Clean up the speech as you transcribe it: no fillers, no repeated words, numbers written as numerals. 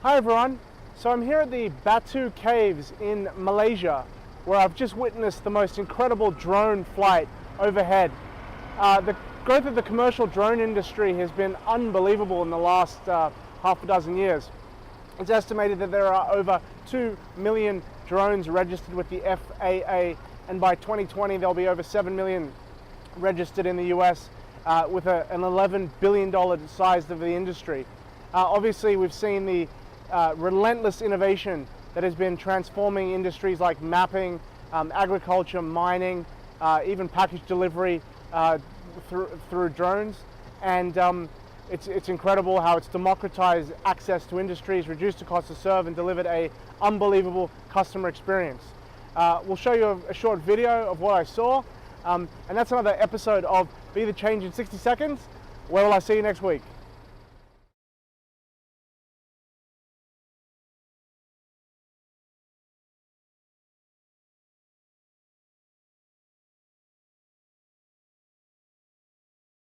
Hi everyone, so I'm here at the Batu Caves in Malaysia where I've just witnessed the most incredible drone flight overhead. The growth of the commercial drone industry has been unbelievable in the last half a dozen years. It's estimated that there are over 2 million drones registered with the FAA, and by 2020 there'll be over 7 million registered in the US with an $11 billion size of the industry. Obviously we've seen the relentless innovation that has been transforming industries like mapping, agriculture, mining, even package delivery through drones. And it's incredible how it's democratized access to industries, reduced the cost to serve, and delivered an unbelievable customer experience. We'll show you a short video of what I saw, and that's another episode of Be the Change in 60 Seconds. Where will I see you next week?